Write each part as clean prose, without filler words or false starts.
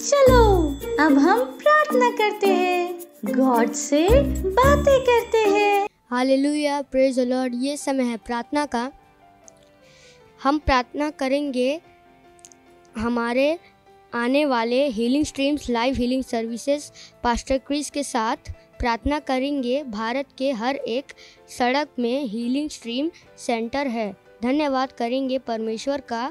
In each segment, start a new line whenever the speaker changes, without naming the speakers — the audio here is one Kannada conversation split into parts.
चलो अब हम प्रार्थना करते हैं, गॉड से बातें करते हैं।
Hallelujah, praise the Lord. ये समय है प्रार्थना का। हम प्रार्थना करेंगे हमारे आने वाले healing streams live healing services pastor Chris के साथ प्रार्थना करेंगे। भारत के हर एक सड़क में हीलिंग स्ट्रीम सेंटर है। धन्यवाद करेंगे परमेश्वर का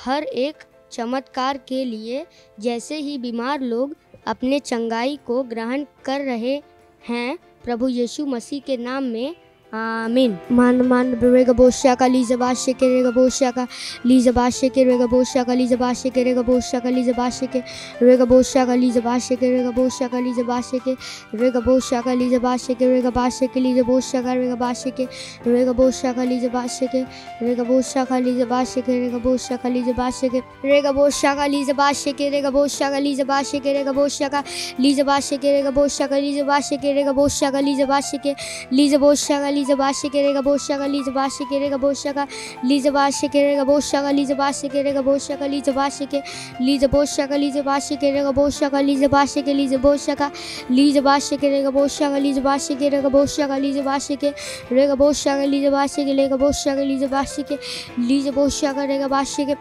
हर एक चमत्कार के लिए। जैसे ही बीमार लोग अपने चंगाई को ग्रहण कर रहे हैं, प्रभु यीशु मसीह के नाम में आमीन। मान रेगा बोशा का लीजबाशे के रेगा बोशा का लीजबाशे के रेगा बोशा का लीजबाशे के रेगा बोशा का लीजबाशे के रेगा बोशा का लीजबाशे के रेगा बोशा का लीजबाशे के रेगा बोशा का लीजबाशे के रेगा बाशे के लीजबोशा का रेगा बाशे के रेगा बोशा का लीजबाशे के रेगा बोशा का लीजबाशे के रेगा बोशा का लीजबाशे के रेगा बोशा का लीजबाशे के रेगा बोशा का लीजबाशे के रेगा बोशा का लीजबाशे के रेगा बोशा का लीजबाशे के रेगा बोशा का लीजबाशे के लीजबोशा का लीजबाशे के रेगा बोशा का लीजबाशे के रेगा बोशा का लीजबाशे के रेगा बोशा का लीजबाशे के रेगा बोशा का लीजबाशे के लीजबोशा का लीजबाशे के रेगा बोशा का लीजबाशे के लीजबोशा का लीजबाशे के रेगा बोशा का लीजबाशे के रेगा बोशा का लीजबाशे के रेगा बोशा का लीजबाशे के रेगा बोशा का लीजबाशे के लीजबोशा का रेगा बाशे के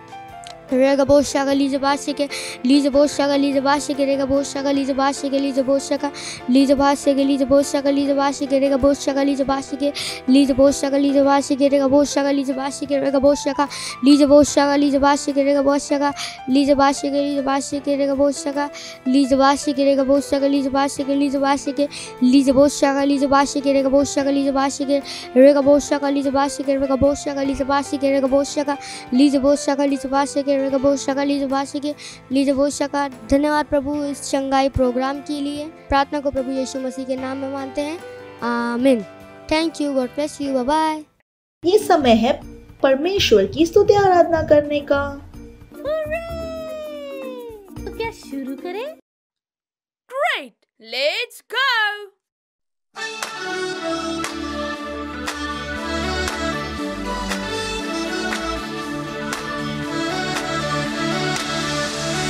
रेगा बोशा का लीजबाशे के लीजबोशा का लीजबाशे के रेगा बोशा का लीजबाशे के लीजबोशा का लीजबाशे के लीजबोशा का लीजबाशे के रेगा बोशा का लीजबाशे के लीजबोशा का लीजबाशे के रेगा बोशा का लीजबाशे के रेगा बोशा का लीजबोशा का लीजबाशे के रेगा बोशा का लीजबाशे के लीजबाशे के रेगा बोशा का लीजबाशे के रेगा बोशा का लीजबाशे के लीजबाशे के लीजबोशा का लीजबाशे के रेगा बोशा का लीजबाशे के रेगा बोशा का लीजबाशे के रेगा बोशा का लीजबाशे के रेगा बोशा का लीजबोशा का लीजबाशे के रेगा बोशा का लीजबाशे के लीजबोशा का। धन्यवाद प्रभु इस चंगाई प्रोग्राम के लिए। प्रार्थना को प्रभु यीशु मसीह के नाम में मानते हैं, आमीन। Thank you, God bless you, bye bye.
ये समय है परमेश्वर की स्तुति आराधना करने का।
तो क्या शुरू करें?
Great! Let's go!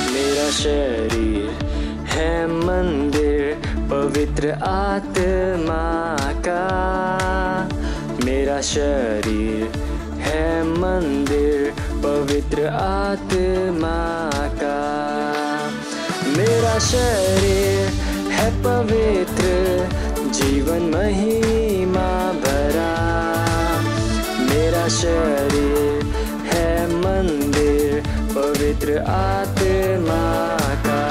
मेरा शरीर है मंदिर पवित्र आत्मा का। मेरा शरीर है मंदिर पवित्र आत्मा का। मेरा शरीर है पवित्र जीवन महिमा भरा। मेरा शरीर है मंदिर पवित्र आत्मा का।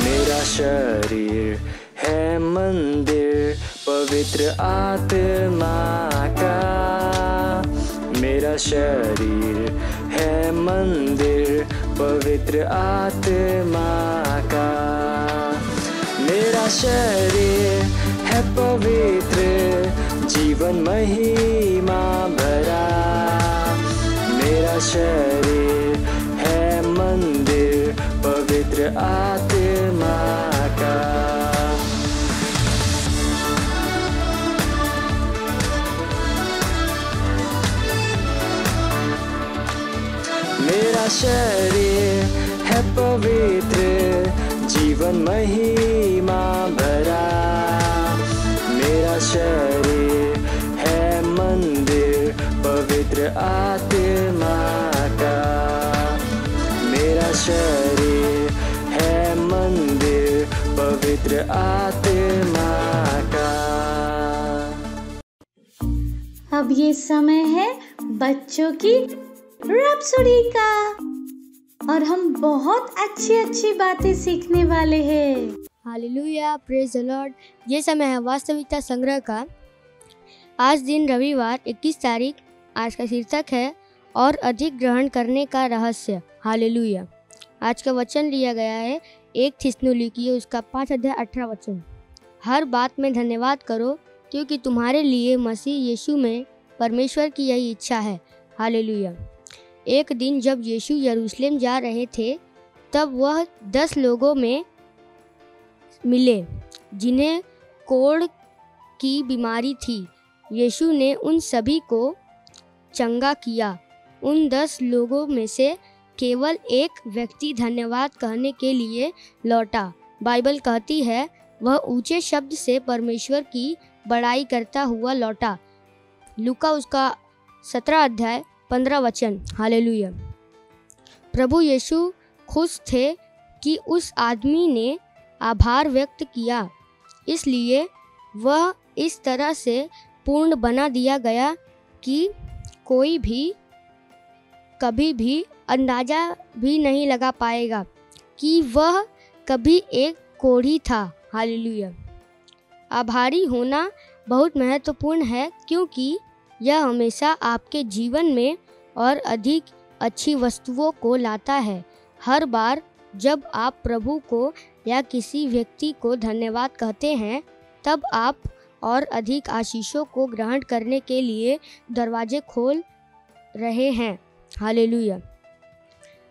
मेरा शरीर है मंदिर पवित्र आत्मा का। मेरा शरीर है मंदिर पवित्र आत्मा का। मेरा शरीर है पवित्र जीवन महिमा भरा। मेरा शरीर है मंदिर पवित्र आत्मा का। मेरा शरीर है पवित्र जीवन महिमा भरा। मेरा शरीर है मंदिर पवित्र आत्मा का। मेरा शरीर है मंदिर पवित्र आत्मा का।
अब ये समय है बच्चों की रैप्सोडी का और हम बहुत अच्छी अच्छी बातें सीखने वाले हैं।
Hallelujah, praise the Lord. ये समय है वास्तविकता संग्रह का। आज दिन रविवार 21 तारीख। आज का शीर्षक है और अधिक ग्रहण करने का रहस्य। हालेलुया। आज का वचन लिया गया है 1 थिस्सलुनीकी उसका 5 अध्याय 18 वचन। हर बात में धन्यवाद करो क्योंकि तुम्हारे लिए मसीह यीशु में परमेश्वर की यही इच्छा है। हालेलुया। एक दिन जब यीशु यरूशलेम जा रहे थे तब वह 10 लोगों में मिले जिन्हें कोढ़ की बीमारी थी। यीशु ने उन सभी को चंगा किया। उन 10 लोगों में से केवल एक व्यक्ति धन्यवाद कहने के लिए लौटा। बाइबल कहती है वह ऊंचे शब्द से परमेश्वर की बड़ाई करता हुआ लौटा। लूका उसका 17 अध्याय 15 वचन। हालेलुया। प्रभु यीशु खुश थे कि उस आदमी ने आभार व्यक्त किया, इसलिए वह इस तरह से पूर्ण बना दिया गया कि कोई भी कभी भी अंदाज़ा भी नहीं लगा पाएगा कि वह कभी एक कोढ़ी था। हालेलुया। आभारी होना बहुत महत्वपूर्ण है, क्योंकि यह हमेशा आपके जीवन में और अधिक अच्छी वस्तुओं को लाता है। हर बार जब आप प्रभु को या किसी व्यक्ति को धन्यवाद कहते हैं, तब आप और अधिक आशीषों को ग्रहण करने के लिए दरवाजे खोल रहे हैं। हालेलुया।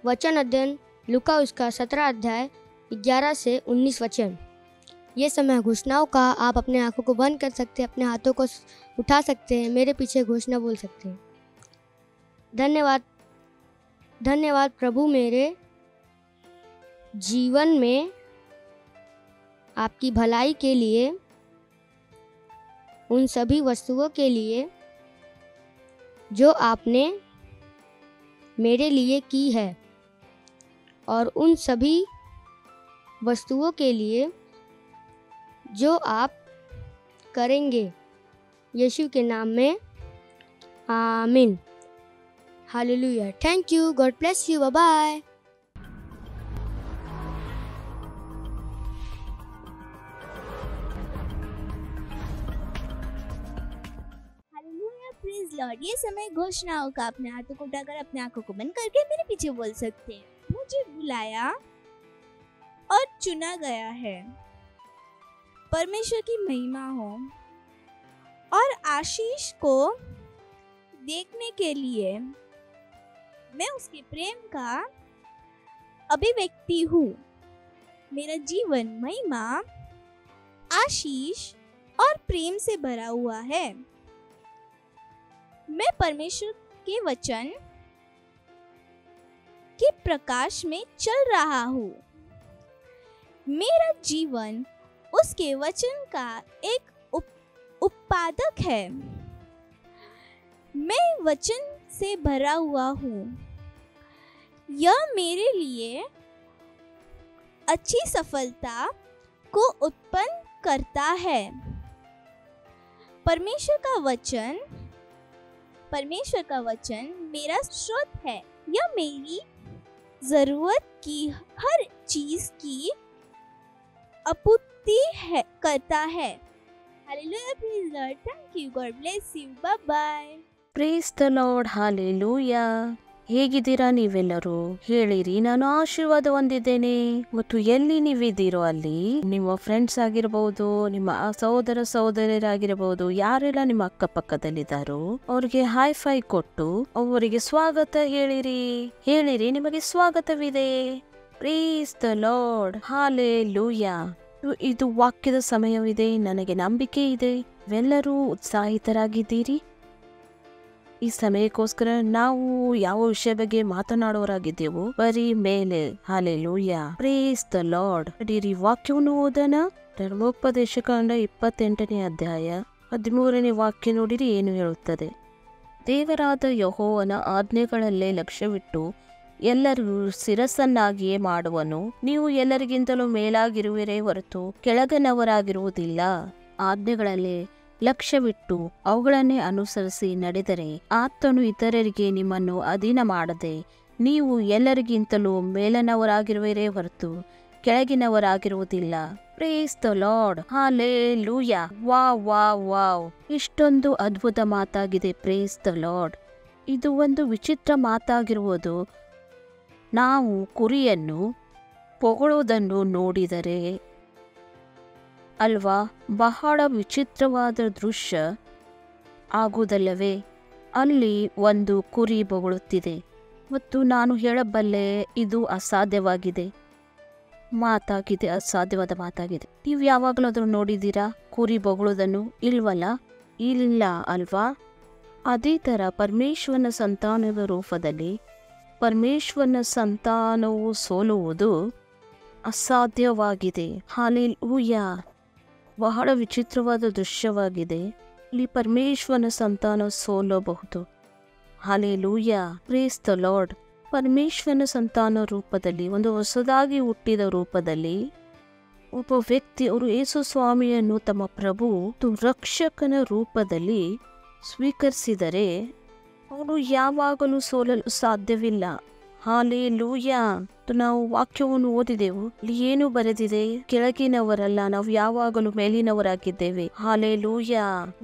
वचन अध्ययन लूका उसका 17 अध्याय 11 से 19 वचन। ये समय घोषणाओं का। आप अपने आंखों को बंद कर सकते हैं, अपने हाथों को उठा सकते हैं, मेरे पीछे घोषणा बोल सकते हैं। धन्यवाद, धन्यवाद प्रभु, मेरे जीवन में आपकी भलाई के लिए, उन सभी वस्तुओं के लिए जो आपने मेरे लिए की है, और उन सभी वस्तुओं के लिए जो आप करेंगे, यीशु के नाम में आमीन। Hallelujah. Thank you. God bless you. Bye bye.
Praise Lord. ये समय घोषणाओं का। अपने हाथों को उठाकर अपने आंखों को बंद करके मेरे पीछे बोल सकते हैं। मुझे बुलाया और चुना गया है। परमेश्वर की महिमा हो और आशीष को देखने के लिए मैं उसके प्रेम का अभिव्यक्ति हूँ। मेरा जीवन महिमा, आशीष और प्रेम से भरा हुआ है। मैं परमेश्वर के वचन के प्रकाश में चल रहा हूँ। मेरा जीवन उसके वचन का एक उत्पादक है। मैं वचन से भरा हुआ हूँ। यह मेरे लिए अच्छी सफलता को उत्पन्न करता है। परमेश्वर का वचन मेरा स्रोत है। यह मेरी जरूरत की हर चीज की आपूर्ति करता है। Hallelujah. Praise Lord. Thank you. God bless you. Bye bye.
Praise the lord. Hallelujah. ಹೇಗಿದ್ದೀರಾ ನೀವೆಲ್ಲರೂ? ಹೇಳಿರಿ, ನಾನು ಆಶೀರ್ವಾದ ಹೊಂದಿದ್ದೇನೆ. ಮತ್ತು ಎಲ್ಲಿ ನೀವಿದ್ದೀರೋ ಅಲ್ಲಿ ನಿಮ್ಮ ಫ್ರೆಂಡ್ಸ್ ಆಗಿರಬಹುದು, ನಿಮ್ಮ ಸಹೋದರ ಸಹೋದರಿಯರಾಗಿರಬಹುದು, ಯಾರೆಲ್ಲ ನಿಮ್ಮ ಅಕ್ಕಪಕ್ಕದಲ್ಲಿದ್ದಾರೋ ಅವ್ರಿಗೆ ಹೈ ಫೈ ಕೊಟ್ಟು ಅವರಿಗೆ ಸ್ವಾಗತ ಹೇಳಿರಿ, ನಿಮಗೆ ಸ್ವಾಗತವಿದೆ. Praise the lord. ಹಾಲೆಲೂಯಾ. ಇದು ವಾಕ್ಯದ ಸಮಯವಿದೆ. ನನಗೆ ನಂಬಿಕೆ ಇದೆ ಎಲ್ಲರೂ ಉತ್ಸಾಹಿತರಾಗಿದ್ದೀರಿ. ಈ ಸಮಯಕ್ಕೋಸ್ಕರ ನಾವು ಯಾವ ವಿಷಯ ಬಗ್ಗೆ ಮಾತನಾಡೋರಾಗಿದ್ದೆವು? ಬರೀ ಮೇಲೆ. ಹಾಲೆಲೂಯಾ. Praise the Lord. ನಡೀರಿ ವಾಕ್ಯವನ್ನು ಓದೋಣ. ಧರ್ಮೋಪದೇಶಕಾಂಡ 28ನೇ ಅಧ್ಯಾಯ 13ನೇ ವಾಕ್ಯ ನೋಡಿರಿ ಏನು ಹೇಳುತ್ತದೆ. ದೇವರಾದ ಯೆಹೋವನ ಆಜ್ಞೆಗಳಲ್ಲೇ ಲಕ್ಷ್ಯವಿಟ್ಟು ಎಲ್ಲರಿಗೂ ಶಿರಸ್ಸನ್ನಾಗಿಯೇ ಮಾಡುವನು. ನೀವು ಎಲ್ಲರಿಗಿಂತಲೂ ಮೇಲಾಗಿರುವಿರೇ ಹೊರತು ಕೆಳಗನವರಾಗಿರುವುದಿಲ್ಲ. ಆಜ್ಞೆಗಳಲ್ಲೇ ಲಕ್ಷ್ಯವಿಟ್ಟು ಅವುಗಳನ್ನೇ ಅನುಸರಿಸಿ ನಡೆದರೆ ಆತನು ಇತರರಿಗೆ ನಿಮ್ಮನ್ನು ಅಧೀನ ಮಾಡದೆ ನೀವು ಎಲ್ಲರಿಗಿಂತಲೂ ಮೇಲನವರಾಗಿರುವಿರೇ ಹೊರತು ಕೆಳಗಿನವರಾಗಿರುವುದಿಲ್ಲ. Praise the lord. Hallelujah. Wow. ಇಷ್ಟೊಂದು ಅದ್ಭುತ ಮಾತಾಗಿದೆ. Praise the lord. ಇದು ಒಂದು ವಿಚಿತ್ರ ಮಾತಾಗಿರುವುದು. ನಾವು ಕುರಿಯನ್ನು ಪೊಗಳುವುದನ್ನು ನೋಡಿದರೆ ಅಲ್ವಾ, ಬಹಳ ವಿಚಿತ್ರವಾದ ದೃಶ್ಯ ಆಗುವುದಲ್ಲವೇ? ಅಲ್ಲಿ ಒಂದು ಕುರಿ ಬೊಗಳುತ್ತಿದೆ ಮತ್ತು ನಾನು ಹೇಳಬಲ್ಲೆ, ಇದು ಅಸಾಧ್ಯವಾಗಿದೆ ಮಾತಾಗಿದೆ, ಅಸಾಧ್ಯವಾದ ಮಾತಾಗಿದೆ. ನೀವು ಯಾವಾಗಲೂ ಅದನ್ನು ನೋಡಿದ್ದೀರಾ ಕುರಿ ಬೊಗಳುವುದನ್ನು? ಇಲ್ವಲ್ಲ? ಇಲ್ಲ ಅಲ್ವಾ? ಅದೇ ಥರ ಪರಮೇಶ್ವರನ ಸಂತಾನದ ರೂಪದಲ್ಲಿ ಪರಮೇಶ್ವರನ ಸಂತಾನವು ಸೋಲುವುದು ಅಸಾಧ್ಯವಾಗಿದೆ. ಹಾಲೆಲೂಯ. ಬಹಳ ವಿಚಿತ್ರವಾದ ದೃಶ್ಯವಾಗಿದೆ. ಇಲ್ಲಿ ಪರಮೇಶ್ವರನ ಸಂತಾನ ಸೋಲಬಹುದು. ಹಾಲೆಲೂಯ. Praise the Lord. ಪರಮೇಶ್ವರನ ಸಂತಾನ ರೂಪದಲ್ಲಿ, ಒಂದು ಹೊಸದಾಗಿ ಹುಟ್ಟಿದ ರೂಪದಲ್ಲಿ ಒಬ್ಬ ವ್ಯಕ್ತಿ, ಅವರು ಯೇಸು ಸ್ವಾಮಿಯನ್ನು ತಮ್ಮ ಪ್ರಭು ರಕ್ಷಕನ ರೂಪದಲ್ಲಿ ಸ್ವೀಕರಿಸಿದರೆ ಅವರು ಯಾವಾಗಲೂ ಸೋಲಲು ಸಾಧ್ಯವಿಲ್ಲ. ಹಾಲೆಲೂಯ. ನಾವು ವಾಕ್ಯವನ್ನು ಓದಿದೆವು. ಇಲ್ಲಿ ಏನು ಬರೆದಿದೆ? ಕೆಳಗಿನವರಲ್ಲ, ನಾವು ಯಾವಾಗಲೂ ಮೇಲಿನವರಾಗಿದ್ದೇವೆ. ಹಾಲೆಲೂಯ.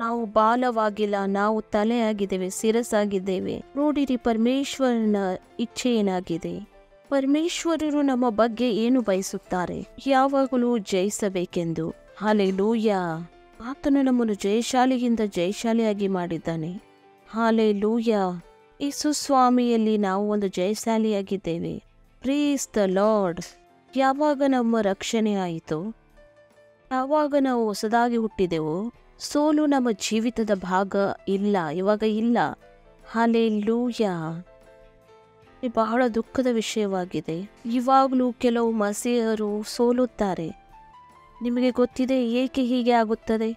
ನಾವು ಬಾಲವಾಗಿಲ್ಲ, ನಾವು ತಲೆಯಾಗಿದ್ದೇವೆ, ಶಿರಸ್ಸಾಗಿದ್ದೇವೆ. ನೋಡಿರಿ, ಪರಮೇಶ್ವರನ ಇಚ್ಛೆ ಏನಾಗಿದೆ. ಪರಮೇಶ್ವರರು ನಮ್ಮ ಬಗ್ಗೆ ಏನು ಬಯಸುತ್ತಾರೆ? ಯಾವಾಗಲೂ ಜಯಿಸಬೇಕೆಂದು. ಹಾಲೆಲೂಯ. ಆತನು ನಮ್ಮನ್ನು ಜಯಶಾಲಿಗಿಂತ ಜಯಶಾಲಿಯಾಗಿ ಮಾಡಿದ್ದಾನೆ. ಹಾಲೆಲೂಯ. ಯೇಸು ಸ್ವಾಮಿಯಲ್ಲಿ ನಾವು ಒಂದು ಜಯಶಾಲಿಯಾಗಿದ್ದೇವೆ. Praise the lord. ಯಾವಾಗ ನಮ್ಮ ರಕ್ಷಣೆ ಆಯಿತು, ಯಾವಾಗ ನಾವು ಹೊಸದಾಗಿ ಹುಟ್ಟಿದೆವು, ಸೋಲು ನಮ್ಮ ಜೀವಿತದ ಭಾಗ ಇಲ್ಲ, ಇವಾಗ ಇಲ್ಲ. ಹಾಲೆಲೂಯ. ಬಹಳ ದುಃಖದ ವಿಷಯವಾಗಿದೆ. ಇವಾಗಲೂ ಕೆಲವು ಮಸೀಹರು ಸೋಲುತ್ತಾರೆ. ನಿಮಗೆ ಗೊತ್ತಿದೆ ಏಕೆ ಹೀಗೆ ಆಗುತ್ತದೆ?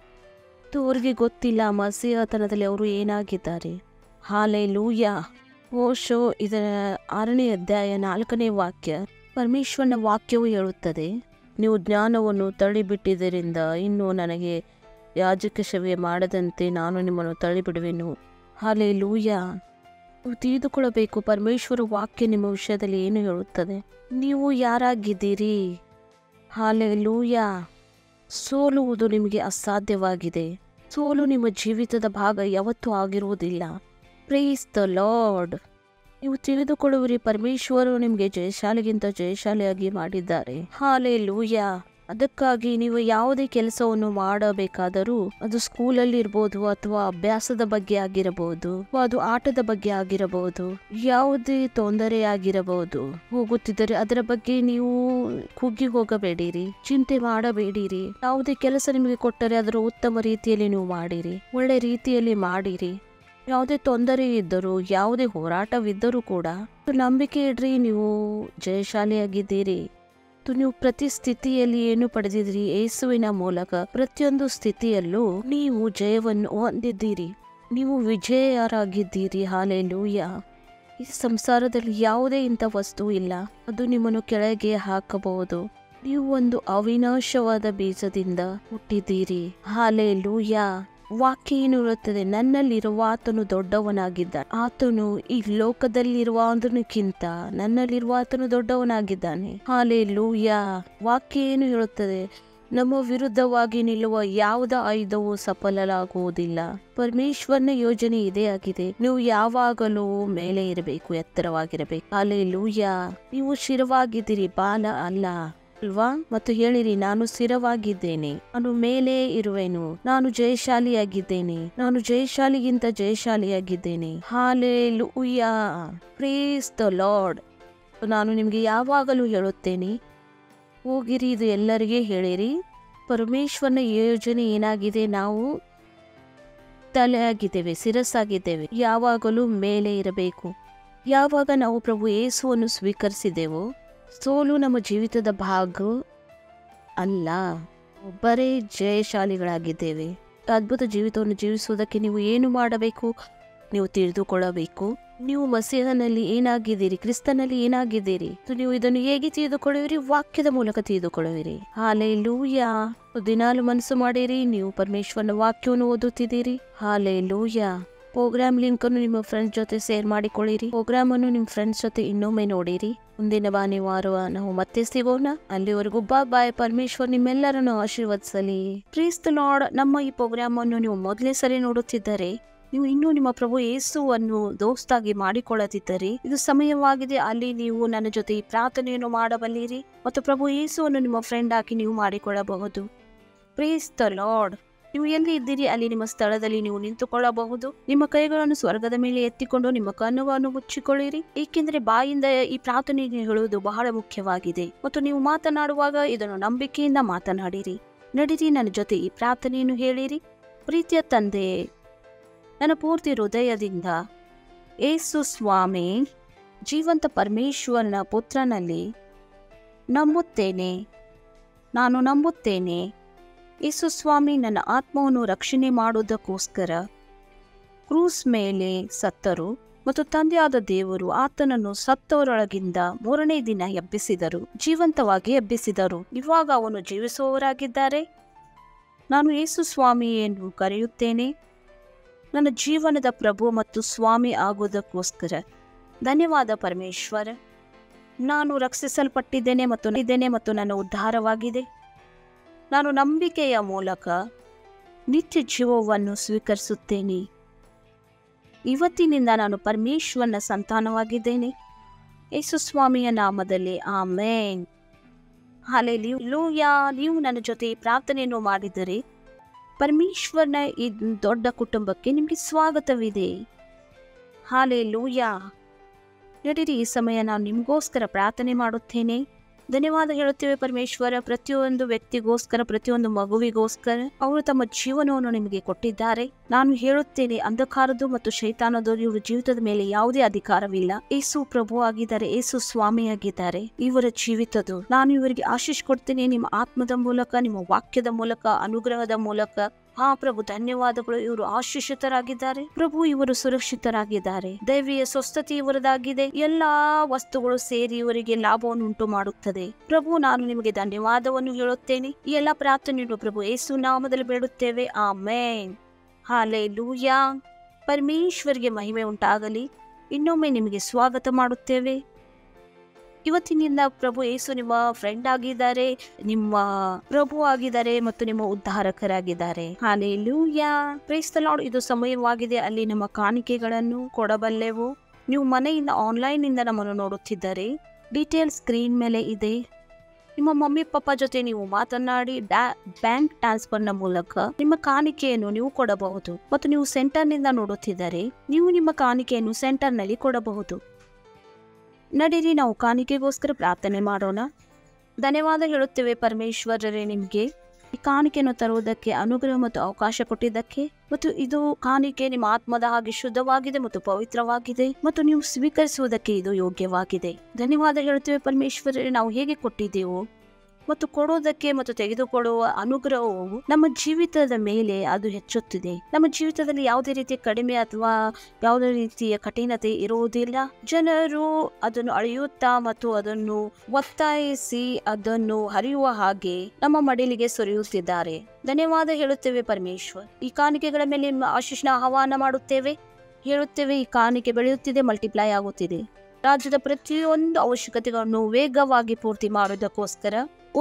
ಅವ್ರಿಗೆ ಗೊತ್ತಿಲ್ಲ ಮಸೀಹತನದಲ್ಲಿ ಅವರು ಏನಾಗಿದ್ದಾರೆ. ಹಾಲೆಲೂಯ. ಓಶೋ ಇದರ 6ನೇ ಅಧ್ಯಾಯ 4ನೇ ವಾಕ್ಯ. ಪರಮೇಶ್ವರನ ವಾಕ್ಯವು ಹೇಳುತ್ತದೆ, ನೀವು ಜ್ಞಾನವನ್ನು ತಳ್ಳಿಬಿಟ್ಟಿದ್ದರಿಂದ ಇನ್ನು ನನಗೆ ಯಾಜಕ ಸೇವೆ ಮಾಡದಂತೆ ನಾನು ನಿಮ್ಮನ್ನು ತಳ್ಳಿಬಿಡುವೆನು. ಹಾಲೆಲೂಯ. ನೀವು ತಿಳಿದುಕೊಳ್ಳಬೇಕು, ಪರಮೇಶ್ವರ ವಾಕ್ಯ ನಿಮ್ಮ ವಿಷಯದಲ್ಲಿ ಏನು ಹೇಳುತ್ತದೆ. ನೀವು ಯಾರಾಗಿದ್ದೀರಿ? ಹಾಲೆಲೂಯ. ಸೋಲುವುದು ನಿಮಗೆ ಅಸಾಧ್ಯವಾಗಿದೆ. ಸೋಲು ನಿಮ್ಮ ಜೀವಿತದ ಭಾಗ ಯಾವತ್ತೂ ಆಗಿರುವುದಿಲ್ಲ. Praise the Lord. ನೀವು ತಿಳಿದುಕೊಳ್ಳುವಿರಿ, ಪರಮೇಶ್ವರರು ನಿಮಗೆ ಜಯಶಾಲಿಗಿಂತ ಜಯಶಾಲಿಯಾಗಿ ಮಾಡಿದ್ದಾರೆ. ಹಾಲೆಲೂಯ. ಅದಕ್ಕಾಗಿ ನೀವು ಯಾವುದೇ ಕೆಲಸವನ್ನು ಮಾಡಬೇಕಾದರೂ, ಅದು ಸ್ಕೂಲಲ್ಲಿ ಇರ್ಬೋದು, ಅಥವಾ ಅಭ್ಯಾಸದ ಬಗ್ಗೆ ಆಗಿರಬಹುದು, ಅದು ಆಟದ ಬಗ್ಗೆ ಆಗಿರಬಹುದು, ಯಾವುದೇ ತೊಂದರೆ ಆಗಿರಬಹುದು, ಹೋಗುತ್ತಿದ್ದರೆ ಅದರ ಬಗ್ಗೆ ನೀವು ಕುಗ್ಗಿ ಹೋಗಬೇಡಿರಿ, ಚಿಂತೆ ಮಾಡಬೇಡಿರಿ. ಯಾವುದೇ ಕೆಲಸ ನಿಮಗೆ ಕೊಟ್ಟರೆ ಅದರ ಉತ್ತಮ ರೀತಿಯಲ್ಲಿ ನೀವು ಮಾಡಿರಿ, ಒಳ್ಳೆ ರೀತಿಯಲ್ಲಿ ಮಾಡಿರಿ. ಯಾವುದೇ ತೊಂದರೆ ಇದ್ದರೂ, ಯಾವುದೇ ಹೋರಾಟವಿದ್ದರೂ ಕೂಡ ನಂಬಿಕೆ ಇಡ್ರಿ, ನೀವು ಜಯಶಾಲಿಯಾಗಿದ್ದೀರಿ. ನೀವು ಪ್ರತಿ ಸ್ಥಿತಿಯಲ್ಲಿ ಏನು ಪಡೆದಿದ್ದೀರಿ? ಯೇಸುವಿನ ಮೂಲಕ ಪ್ರತಿಯೊಂದು ಸ್ಥಿತಿಯಲ್ಲೂ ನೀವು ಜಯವನ್ನು ಹೊಂದಿದ್ದೀರಿ, ನೀವು ವಿಜಯರಾಗಿದ್ದೀರಿ. ಹಾಲೆಲೂಯ. ಈ ಸಂಸಾರದಲ್ಲಿ ಯಾವುದೇ ಇಂಥ ವಸ್ತು ಇಲ್ಲ, ಅದು ನಿಮ್ಮನ್ನು ಕೆಳಗೆ ಹಾಕಬಹುದು. ನೀವು ಒಂದು ಅವಿನಾಶವಾದ ಬೀಜದಿಂದ ಹುಟ್ಟಿದ್ದೀರಿ. ಹಾಲೆಲೂಯ. ವಾಕ್ಯ ಏನು ಇರುತ್ತದೆ? ನನ್ನಲ್ಲಿರುವ ಆತನು ದೊಡ್ಡವನಾಗಿದ್ದಾನೆ. ಆತನು ಈ ಲೋಕದಲ್ಲಿರುವುದಕ್ಕಿಂತ ನನ್ನಲ್ಲಿರುವ ಆತನು ದೊಡ್ಡವನಾಗಿದ್ದಾನೆ. ಹಾಲೆಲೂಯ. ವಾಕ್ಯ ಏನು ಹೇಳುತ್ತದೆ? ನಮ್ಮ ವಿರುದ್ಧವಾಗಿ ನಿಲ್ಲುವ ಯಾವುದೇ ಆಯುಧವು ಸಫಲವಾಗುವುದಿಲ್ಲ. ಪರಮೇಶ್ವರನ ಯೋಜನೆ ಇದೇ ಆಗಿದೆ. ನೀವು ಯಾವಾಗಲೂ ಮೇಲೆ ಇರಬೇಕು, ಎತ್ತರವಾಗಿರಬೇಕು. ಹಾಲೆಲೂಯ. ನೀವು ಶಿರವಾಗಿದ್ದೀರಿ, ಬಾಲ ಅಲ್ಲ ಅಲ್ವಾ? ಮತ್ತು ಹೇಳಿರಿ, ನಾನು ಸ್ಥಿರವಾಗಿದ್ದೇನೆ, ನಾನು ಮೇಲೆ ಇರುವೆನು, ನಾನು ಜಯಶಾಲಿಯಾಗಿದ್ದೇನೆ, ನಾನು ಜಯಶಾಲಿಗಿಂತ ಜಯಶಾಲಿಯಾಗಿದ್ದೇನೆ. ಹಾಲೆಲೂಯ. Praise the Lord. ನಾನು ನಿಮಗೆ ಯಾವಾಗಲೂ ಹೇಳುತ್ತೇನೆ, ಹೋಗಿರಿ, ಇದು ಎಲ್ಲರಿಗೆ ಹೇಳಿರಿ. ಪರಮೇಶ್ವರನ ಯೋಜನೆ ಏನಾಗಿದೆ? ನಾವು ತಲೆಯಾಗಿದ್ದೇವೆ, ಶಿರಸ್ಸಾಗಿದ್ದೇವೆ, ಯಾವಾಗಲೂ ಮೇಲೆ ಇರಬೇಕು. ಯಾವಾಗ ನಾವು ಪ್ರಭು ಯೇಸುವನ್ನು ಸ್ವೀಕರಿಸಿದೆವೋ, ಸೋಲು ನಮ್ಮ ಜೀವಿತದ ಭಾಗ ಅಲ್ಲ, ಒಬ್ಬರೇ ಜಯಶಾಲಿಗಳಾಗಿದ್ದೇವೆ. ಅದ್ಭುತ ಜೀವಿತವನ್ನು ಜೀವಿಸುವುದಕ್ಕೆ ನೀವು ಏನು ಮಾಡಬೇಕು? ನೀವು ತಿಳಿದುಕೊಳ್ಳಬೇಕು, ನೀವು ಮಸೀಹನಲ್ಲಿ ಏನಾಗಿದ್ದೀರಿ, ಕ್ರಿಸ್ತನಲ್ಲಿ ಏನಾಗಿದ್ದೀರಿ. ನೀವು ಇದನ್ನು ಹೇಗೆ ತಿಳಿದುಕೊಳ್ಳುವಿರಿ? ವಾಕ್ಯದ ಮೂಲಕ ತಿಳಿದುಕೊಳ್ಳುವಿರಿ. ಹಾಲೆಲೂಯ. ದಿನಾಲು ಮನಸ್ಸು ಮಾಡಿರಿ, ನೀವು ಪರಮೇಶ್ವರನ ವಾಕ್ಯವನ್ನು ಓದುತ್ತಿದ್ದೀರಿ. ಹಾಲೆಲೂಯ. ಪ್ರೋಗ್ರಾಮ್ ಲಿಂಕ್ ಅನ್ನು ನಿಮ್ಮ ಫ್ರೆಂಡ್ಸ್ ಜೊತೆ ಶೇರ್ ಮಾಡಿಕೊಳ್ಳಿರಿ. ಪ್ರೋಗ್ರಾಮ್ ಅನ್ನು ನಿಮ್ಮ ಫ್ರೆಂಡ್ಸ್ ಜೊತೆ ಇನ್ನೊಮ್ಮೆ ನೋಡಿರಿ. ಮುಂದಿನ ಭಾನುವಾರ ನಾವು ಮತ್ತೆ ಸಿಗೋಣ. ಅಲ್ಲಿವರೆಗೂ ಬಾಯ್. ಪರಮೇಶ್ವರ್ ನಿಮ್ಮೆಲ್ಲರನ್ನು ಆಶೀರ್ವದಿಸಲಿ. Praise the lord. ನಮ್ಮ ಈ ಪ್ರೋಗ್ರಾಮ್ ಅನ್ನು ನೀವು ಮೊದಲೇ ಸರಿ ನೋಡುತ್ತಿದ್ದರೆ, ನೀವು ಇನ್ನೂ ನಿಮ್ಮ ಪ್ರಭು ಯೇಸುವನ್ನು ದೋಸ್ತಾಗಿ ಮಾಡಿಕೊಳ್ಳದಿದ್ದರೆ, ಇದು ಸಮಯವಾಗಿದೆ. ಅಲ್ಲಿ ನೀವು ನನ್ನ ಜೊತೆ ಈ ಪ್ರಾರ್ಥನೆಯನ್ನು ಮಾಡಬಲ್ಲಿರಿ ಮತ್ತು ಪ್ರಭು ಯೇಸುವನ್ನು ನಿಮ್ಮ ಫ್ರೆಂಡ್ ಆಗಿ ನೀವು ಮಾಡಿಕೊಳ್ಳಬಹುದು. ಪ್ರೀಸ್ ದ ಲಾರ್ಡ್. ನೀವು ಎಲ್ಲಿ ಇದ್ದೀರಿ ಅಲ್ಲಿ ನಿಮ್ಮ ಸ್ಥಳದಲ್ಲಿ ನೀವು ನಿಂತುಕೊಳ್ಳಬಹುದು. ನಿಮ್ಮ ಕೈಗಳನ್ನು ಸ್ವರ್ಗದ ಮೇಲೆ ಎತ್ತಿಕೊಂಡು ನಿಮ್ಮ ಕಣ್ಣುಗಳನ್ನು ಮುಚ್ಚಿಕೊಳ್ಳಿರಿ. ಏಕೆಂದರೆ ಬಾಯಿಂದ ಈ ಪ್ರಾರ್ಥನೆಯನ್ನು ಹೇಳುವುದು ಬಹಳ ಮುಖ್ಯವಾಗಿದೆ. ಮತ್ತು ನೀವು ಮಾತನಾಡುವಾಗ ಇದನ್ನು ನಂಬಿಕೆಯಿಂದ ಮಾತನಾಡಿರಿ. ನಡೀರಿ, ನನ್ನ ಜೊತೆ ಈ ಪ್ರಾರ್ಥನೆಯನ್ನು ಹೇಳಿರಿ. ಪ್ರೀತಿಯ ತಂದೆ, ನನ್ನ ಪೂರ್ತಿ ಹೃದಯದಿಂದ ಯೇಸು ಸ್ವಾಮಿ, ಜೀವಂತ ಪರಮೇಶ್ವರನ ಪುತ್ರನಲ್ಲಿ ನಂಬುತ್ತೇನೆ. ನಾನು ನಂಬುತ್ತೇನೆ ಯೇಸು ಸ್ವಾಮಿ ನನ್ನ ಆತ್ಮವನ್ನು ರಕ್ಷಣೆ ಮಾಡುವುದಕ್ಕೋಸ್ಕರ ಕ್ರೂಸ್ ಮೇಲೆ ಸತ್ತರು ಮತ್ತು ತಂದೆಯಾದ ದೇವರು ಆತನನ್ನು ಸತ್ತವರೊಳಗಿಂದ 3ನೇ ದಿನ ಎಬ್ಬಿಸಿದರು, ಜೀವಂತವಾಗಿ ಎಬ್ಬಿಸಿದರು. ಇವಾಗ ಅವನು ಜೀವಿಸುವವರಾಗಿದ್ದಾರೆ. ನಾನು ಯೇಸು ಸ್ವಾಮಿ ಎಂದು ಕರೆಯುತ್ತೇನೆ, ನನ್ನ ಜೀವನದ ಪ್ರಭು ಮತ್ತು ಸ್ವಾಮಿ ಆಗುವುದಕ್ಕೋಸ್ಕರ. ಧನ್ಯವಾದ ಪರಮೇಶ್ವರ. ನಾನು ರಕ್ಷಿಸಲ್ಪಟ್ಟಿದ್ದೇನೆ ಮತ್ತು ನನ್ನ ಉದ್ಧಾರವಾಗಿದೆ. ನಾನು ನಂಬಿಕೆಯ ಮೂಲಕ ನಿತ್ಯ ಜೀವವನ್ನು ಸ್ವೀಕರಿಸುತ್ತೇನೆ. ಇವತ್ತಿನಿಂದ ನಾನು ಪರಮೇಶ್ವರನ ಸಂತಾನವಾಗಿದ್ದೇನೆ. ಯೇಸು ಸ್ವಾಮಿಯ ನಾಮದಲ್ಲಿ ಆಮೇನ್. ಹಲ್ಲೆಲೂಯಾ. ನೀವು ನನ್ನ ಜೊತೆ ಈ ಪ್ರಾರ್ಥನೆಯನ್ನು ಮಾಡಿದರೆ ಪರಮೇಶ್ವರನ ಈ ದೊಡ್ಡ ಕುಟುಂಬಕ್ಕೆ ನಿಮಗೆ ಸ್ವಾಗತವಿದೆ. ಹಲ್ಲೆಲೂಯಾ. ನಡೀರಿ, ಈ ಸಮಯ ನಾನು ನಿಮಗೋಸ್ಕರ ಪ್ರಾರ್ಥನೆ ಮಾಡುತ್ತೇನೆ. ಧನ್ಯವಾದ ಹೇಳುತ್ತೇವೆ ಪರಮೇಶ್ವರ, ಪ್ರತಿಯೊಂದು ವ್ಯಕ್ತಿಗೋಸ್ಕರ, ಪ್ರತಿಯೊಂದು ಮಗುವಿಗೋಸ್ಕರ ಅವರು ತಮ್ಮ ಜೀವನವನ್ನು ನಿಮಗೆ ಕೊಟ್ಟಿದ್ದಾರೆ. ನಾನು ಹೇಳುತ್ತೇನೆ, ಅಂಧಕಾರದ್ದು ಮತ್ತು ಶೈತಾನದ್ದು ಇವರ ಜೀವಿತದ ಮೇಲೆ ಯಾವುದೇ ಅಧಿಕಾರವಿಲ್ಲ. ಯೇಸು ಪ್ರಭು ಆಗಿದ್ದಾರೆ, ಯೇಸು ಸ್ವಾಮಿಯಾಗಿದ್ದಾರೆ ಇವರ ಜೀವಿತದ್ದು. ನಾನು ಇವರಿಗೆ ಆಶೀಷ್ ಕೊಡ್ತೇನೆ, ನಿಮ್ಮ ಆತ್ಮದ ಮೂಲಕ, ನಿಮ್ಮ ವಾಕ್ಯದ ಮೂಲಕ, ಅನುಗ್ರಹದ ಮೂಲಕ. ಪ್ರಭು ಧನ್ಯವಾದಗಳು. ಇವರು ಆಶೀಷಿತರಾಗಿದ್ದಾರೆ ಪ್ರಭು, ಇವರು ಸುರಕ್ಷಿತರಾಗಿದ್ದಾರೆ. ದೈವಿಯ ಸ್ವಸ್ಥತೆ ಇವರದಾಗಿದೆ. ಎಲ್ಲಾ ವಸ್ತುಗಳು ಸೇರಿ ಇವರಿಗೆ ಲಾಭವನ್ನು ಉಂಟು ಮಾಡುತ್ತದೆ. ಪ್ರಭು, ನಾನು ನಿಮಗೆ ಧನ್ಯವಾದವನ್ನು ಹೇಳುತ್ತೇನೆ. ಈ ಎಲ್ಲಾ ಪ್ರಾರ್ಥನೆಯನ್ನು ಪ್ರಭು ಯೇಸು ನಾಮದಲ್ಲಿ ಬೇಡುತ್ತೇವೆ, ಆಮೇನ್. ಹಲ್ಲೆಲೂಯಾ. ಪರಮೇಶ್ವರಿಗೆ ಮಹಿಮೆ ಉಂಟಾಗಲಿ. ಇನ್ನೊಮ್ಮೆ ನಿಮಗೆ ಸ್ವಾಗತ ಮಾಡುತ್ತೇವೆ. ಇವತ್ತಿನಿಂದ ಪ್ರಭು ಯೇಸು ನಿಮ್ಮ ಫ್ರೆಂಡ್ ಆಗಿದ್ದಾರೆ, ನಿಮ್ಮ ಪ್ರಭು ಆಗಿದ್ದಾರೆ ಮತ್ತು ನಿಮ್ಮ ಉದ್ಧಾರಕರಾಗಿದ್ದಾರೆ. ಹಲ್ಲೆಲೂಯಾ. Praise the Lord. ಇದು ಸಮಯವಾಗಿದೆ, ಅಲ್ಲಿ ನಮ್ಮ ಕಾಣಿಕೆಗಳನ್ನು ಕೊಡಬಲ್ಲೆವು. ನೀವು ಮನೆಯಿಂದ ಆನ್ಲೈನ್ ಇಂದ ನಮ್ಮನ್ನು ನೋಡುತ್ತಿದ್ದರೆ ಡೀಟೇಲ್ ಸ್ಕ್ರೀನ್ ಮೇಲೆ ಇದೆ. ನಿಮ್ಮ ಮಮ್ಮಿ ಪಪ್ಪ ಜೊತೆ ನೀವು ಮಾತನಾಡಿ ಬ್ಯಾಂಕ್ ಟ್ರಾನ್ಸ್ಫರ್ನ ಮೂಲಕ ನಿಮ್ಮ ಕಾಣಿಕೆಯನ್ನು ನೀವು ಕೊಡಬಹುದು. ಮತ್ತು ನೀವು ಸೆಂಟರ್ನಿಂದ ನೋಡುತ್ತಿದ್ದರೆ ನೀವು ನಿಮ್ಮ ಕಾಣಿಕೆಯನ್ನು ಸೆಂಟರ್ನಲ್ಲಿ ಕೊಡಬಹುದು. ನಡೀರಿ, ನಾವು ಕಾಣಿಕೆಗೋಸ್ಕರ ಪ್ರಾರ್ಥನೆ ಮಾಡೋಣ. ಧನ್ಯವಾದ ಹೇಳುತ್ತೇವೆ ಪರಮೇಶ್ವರರೇ, ನಿಮಗೆ ಈ ಕಾಣಿಕೆಯನ್ನು ತರುವುದಕ್ಕೆ ಅನುಗ್ರಹ ಮತ್ತು ಅವಕಾಶ ಕೊಟ್ಟಿದ್ದಕ್ಕೆ. ಮತ್ತು ಇದು ಕಾಣಿಕೆ ನಿಮ್ಮ ಆತ್ಮದ ಹಾಗೆ ಶುದ್ಧವಾಗಿದೆ ಮತ್ತು ಪವಿತ್ರವಾಗಿದೆ ಮತ್ತು ನೀವು ಸ್ವೀಕರಿಸುವುದಕ್ಕೆ ಇದು ಯೋಗ್ಯವಾಗಿದೆ. ಧನ್ಯವಾದ ಹೇಳುತ್ತೇವೆ ಪರಮೇಶ್ವರರೇ, ನಾವು ಹೇಗೆ ಕೊಟ್ಟಿದ್ದೆವು ಮತ್ತು ಕೊಡುವುದಕ್ಕೆ ಮತ್ತು ತೆಗೆದುಕೊಳ್ಳುವ ಅನುಗ್ರಹವು ನಮ್ಮ ಜೀವಿತದ ಮೇಲೆ ಅದು ಹೆಚ್ಚುತ್ತಿದೆ. ನಮ್ಮ ಜೀವಿತದಲ್ಲಿ ಯಾವುದೇ ರೀತಿಯ ಕಡಿಮೆ ಅಥವಾ ಯಾವುದೇ ರೀತಿಯ ಕಠಿಣತೆ ಇರುವುದಿಲ್ಲ. ಜನರು ಅದನ್ನು ಅಳೆಯುತ್ತಾ ಮತ್ತು ಅದನ್ನು ಒತ್ತಾಯಿಸಿ ಅದನ್ನು ಹರಿಯುವ ಹಾಗೆ ನಮ್ಮ ಮಡಿಲಿಗೆ ಸುರಿಯುತ್ತಿದ್ದಾರೆ. ಧನ್ಯವಾದ ಹೇಳುತ್ತೇವೆ ಪರಮೇಶ್ವರ್. ಈ ಕಾಣಿಕೆಗಳ ಮೇಲೆ ನಿಮ್ಮ ಆಶೀಸ್ನ ಆಹ್ವಾನ ಮಾಡುತ್ತೇವೆ. ಹೇಳುತ್ತೇವೆ, ಈ ಕಾಣಿಕೆ ಬೆಳೆಯುತ್ತಿದೆ, ಮಲ್ಟಿಪ್ಲೈ ಆಗುತ್ತಿದೆ. ರಾಜ್ಯದ ಪ್ರತಿಯೊಂದು ಅವಶ್ಯಕತೆಗಳನ್ನು ವೇಗವಾಗಿ ಪೂರ್ತಿ ಮಾಡುವುದಕ್ಕೋಸ್ಕರ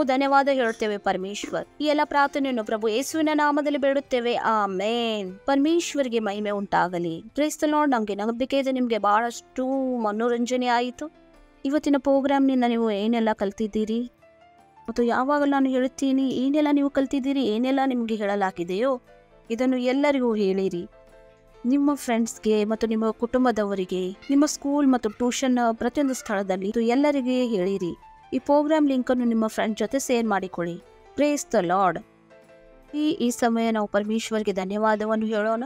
ಧನ್ಯವಾದ ಹೇಳುತ್ತೇವೆ ಪರಮೇಶ್ವರ್. ಈ ಎಲ್ಲ ಪ್ರಾರ್ಥನೆಯನ್ನು ಪ್ರಭು ಯೇಸುವಿನ ನಾಮದಲ್ಲಿ ಬೇಡುತ್ತೇವೆ, ಆಮೇನ್. ಪರಮೇಶ್ವರ್ಗೆ ಮಹಿಮೆ ಉಂಟಾಗಲಿ. Price the lord. ನಮಗೆ ನಂಬಿಕೆ ಇದೆ ನಿಮಗೆ ಬಹಳಷ್ಟು ಮನೋರಂಜನೆ ಆಯಿತು. ಇವತ್ತಿನ ಪ್ರೋಗ್ರಾಮ್ನಿಂದ ನೀವು ಏನೆಲ್ಲ ಕಲ್ತಿದ್ದೀರಿ ಮತ್ತು ಯಾವಾಗ ನಾನು ಹೇಳುತ್ತೀನಿ ಏನೆಲ್ಲ ನೀವು ಕಲ್ತಿದ್ದೀರಿ, ಏನೆಲ್ಲ ನಿಮಗೆ ಹೇಳಲಾಗಿದೆಯೋ ಇದನ್ನು ಎಲ್ಲರಿಗೂ ಹೇಳಿರಿ. ನಿಮ್ಮ ಫ್ರೆಂಡ್ಸ್ಗೆ ಮತ್ತು ನಿಮ್ಮ ಕುಟುಂಬದವರಿಗೆ, ನಿಮ್ಮ ಸ್ಕೂಲ್ ಮತ್ತು ಟ್ಯೂಷನ್ ಪ್ರತಿಯೊಂದು ಸ್ಥಳದಲ್ಲಿ ಇದು ಎಲ್ಲರಿಗೆ ಹೇಳಿರಿ. ಈ ಪ್ರೋಗ್ರಾಮ್ ಲಿಂಕ್ ಅನ್ನು ನಿಮ್ಮ ಫ್ರೆಂಡ್ ಜೊತೆ ಶೇರ್ ಮಾಡಿಕೊಳ್ಳಿ. Praise the Lord. ಈ ಸಮಯ ನಾವು ಪರಮೇಶ್ವರ್ಗೆ ಧನ್ಯವಾದವನ್ನು ಹೇಳೋಣ.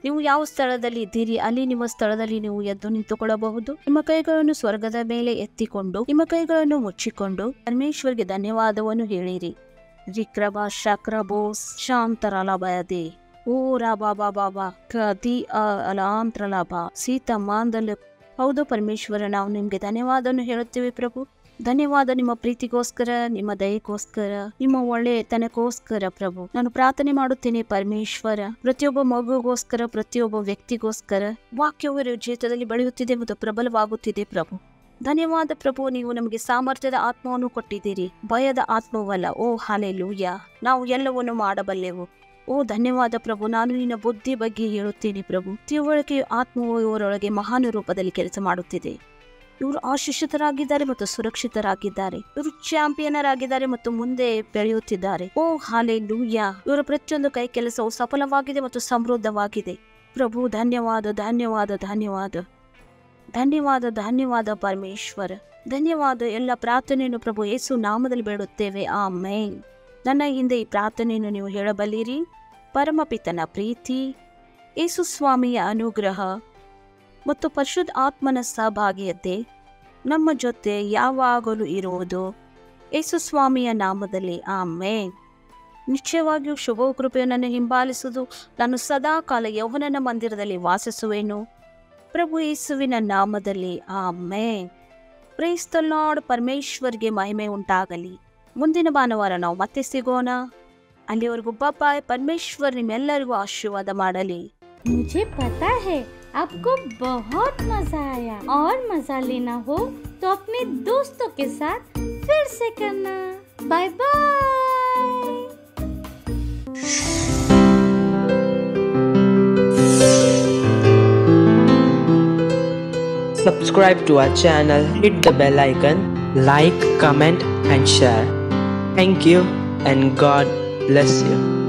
ನೀವು ಯಾವ ಸ್ಥಳದಲ್ಲಿ ಇದ್ದೀರಿ ಅಲ್ಲಿ ನಿಮ್ಮ ಸ್ಥಳದಲ್ಲಿ ನೀವು ಎದ್ದು ನಿಂತುಕೊಳ್ಳಬಹುದು. ನಿಮ್ಮ ಕೈಗಳನ್ನು ಸ್ವರ್ಗದ ಮೇಲೆ ಎತ್ತಿಕೊಂಡು ನಿಮ್ಮ ಕೈಗಳನ್ನು ಮುಚ್ಚಿಕೊಂಡು ಪರಮೇಶ್ವರ್ಗೆ ಧನ್ಯವಾದವನ್ನು ಹೇಳಿರಿ. ರಿಕ್ರಬಾ ಶಕ್ರಬೋಸ್ ಶಾಂತರಲಬಯದೆ ಓ ರಾಬಾ ಬಾಬಾ ಕದಿ ಅಲಾಂತ್ರಲಾಭ ಸೀತಾ ಮಾಂದಲ್. ಹೌದು ಪರಮೇಶ್ವರ, ನಾವು ನಿಮ್ಗೆ ಧನ್ಯವಾದವನ್ನು ಹೇಳುತ್ತೇವೆ ಪ್ರಭು. ಧನ್ಯವಾದ ನಿಮ್ಮ ಪ್ರೀತಿಗೋಸ್ಕರ, ನಿಮ್ಮ ದಯೆಗೋಸ್ಕರ, ನಿಮ್ಮ ಒಳ್ಳೆಯತನಕ್ಕೋಸ್ಕರ ಪ್ರಭು. ನಾನು ಪ್ರಾರ್ಥನೆ ಮಾಡುತ್ತೇನೆ ಪರಮೇಶ್ವರ, ಪ್ರತಿಯೊಬ್ಬ ಮಗುಗೋಸ್ಕರ, ಪ್ರತಿಯೊಬ್ಬ ವ್ಯಕ್ತಿಗೋಸ್ಕರ. ವಾಕ್ಯವರು ಜೀವಿತದಲ್ಲಿ ಬೆಳೆಯುತ್ತಿದೆ ಮತ್ತು ಪ್ರಬಲವಾಗುತ್ತಿದೆ ಪ್ರಭು. ಧನ್ಯವಾದ ಪ್ರಭು, ನೀವು ನಮಗೆ ಸಾಮರ್ಥ್ಯದ ಆತ್ಮವನ್ನು ಕೊಟ್ಟಿದ್ದೀರಿ, ಭಯದ ಆತ್ಮವಲ್ಲ. ಓ ಹಲ್ಲೆಲೂಯಾ. ನಾವು ಎಲ್ಲವನ್ನು ಮಾಡಬಲ್ಲೆವು. ಧನ್ಯವಾದ ಪ್ರಭು. ನಾನು ನಿನ್ನ ಬುದ್ಧಿ ಬಗ್ಗೆ ಹೇಳುತ್ತೇನೆ ಪ್ರಭು. ತಿಳುವಳಿಕೆಯ ಆತ್ಮವು ಇವರೊಳಗೆ ಮಹಾನ್ ರೂಪದಲ್ಲಿ ಕೆಲಸ ಮಾಡುತ್ತಿದೆ. ಇವರು ಆಶೀಷಿತರಾಗಿದ್ದಾರೆ ಮತ್ತು ಸುರಕ್ಷಿತರಾಗಿದ್ದಾರೆ. ಇವರು ಚಾಂಪಿಯನರ್ ಆಗಿದ್ದಾರೆ ಮತ್ತು ಮುಂದೆ ಬೆಳೆಯುತ್ತಿದ್ದಾರೆ. ಓ ಹಲ್ಲೆಲೂಯಾ. ಇವರ ಪ್ರತಿಯೊಂದು ಕೈ ಕೆಲಸವು ಸಫಲವಾಗಿದೆ ಮತ್ತು ಸಮೃದ್ಧವಾಗಿದೆ ಪ್ರಭು. ಧನ್ಯವಾದ ಧನ್ಯವಾದ ಧನ್ಯವಾದ ಧನ್ಯವಾದ ಧನ್ಯವಾದ ಪರಮೇಶ್ವರ. ಧನ್ಯವಾದ. ಎಲ್ಲ ಪ್ರಾರ್ಥನೆಯನ್ನು ಪ್ರಭು ಯೇಸು ನಾಮದಲ್ಲಿ ಬೇಡುತ್ತೇವೆ, ಆಮೇನ್. ನನ್ನ ಹಿಂದೆ ಈ ಪ್ರಾರ್ಥನೆಯನ್ನು ನೀವು ಹೇಳಬಲ್ಲಿರಿ. ಪರಮಪಿತನ ಪ್ರೀತಿ, ಯೇಸು ಸ್ವಾಮಿಯ ಅನುಗ್ರಹ ಮತ್ತು ಪರಿಶುದ್ಧ ಆತ್ಮನ ಸಹಭಾಗಿಯತೆ ನಮ್ಮ ಜೊತೆ ಯಾವಾಗಲೂ ಇರುವುದು. ಯೇಸು ಸ್ವಾಮಿಯ ನಾಮದಲ್ಲಿ ಆಮೇನ್. ನಿಶ್ಚಯವಾಗಿಯೂ ಶುಭ ಕೃಪೆಯು ನನ್ನ ಹಿಂಬಾಲಿಸುವುದು. ನಾನು ಸದಾ ಕಾಲ ಯೌವನನ ಮಂದಿರದಲ್ಲಿ ವಾಸಿಸುವೆನು. ಪ್ರಭು ಯೇಸುವಿನ ನಾಮದಲ್ಲಿ ಆಮೇನ್. Praise the lord. ಪರಮೇಶ್ವರ್ಗೆ ಮಹಿಮೆ ಉಂಟಾಗಲಿ. ಮುಂದಿನ ಭಾನುವಾರ ನಾವು ಮತ್ತೆ ಸಿಗೋಣ. ಅಲ್ಲಿವರೆಗೂ ಬಾಯ್. ಪರಮೇಶ್ವರ್ ನಿಮ್ಮೆಲ್ಲರಿಗೂ ಆಶೀರ್ವಾದ ಮಾಡಲಿ.
मुझे पता है आपको बहुत मजा आया और मजा लेना हो तो अपने दोस्तों के साथ फिर से करना. Bye bye.
Subscribe to our channel, hit the bell icon, like, comment and share. Thank you and God bless you.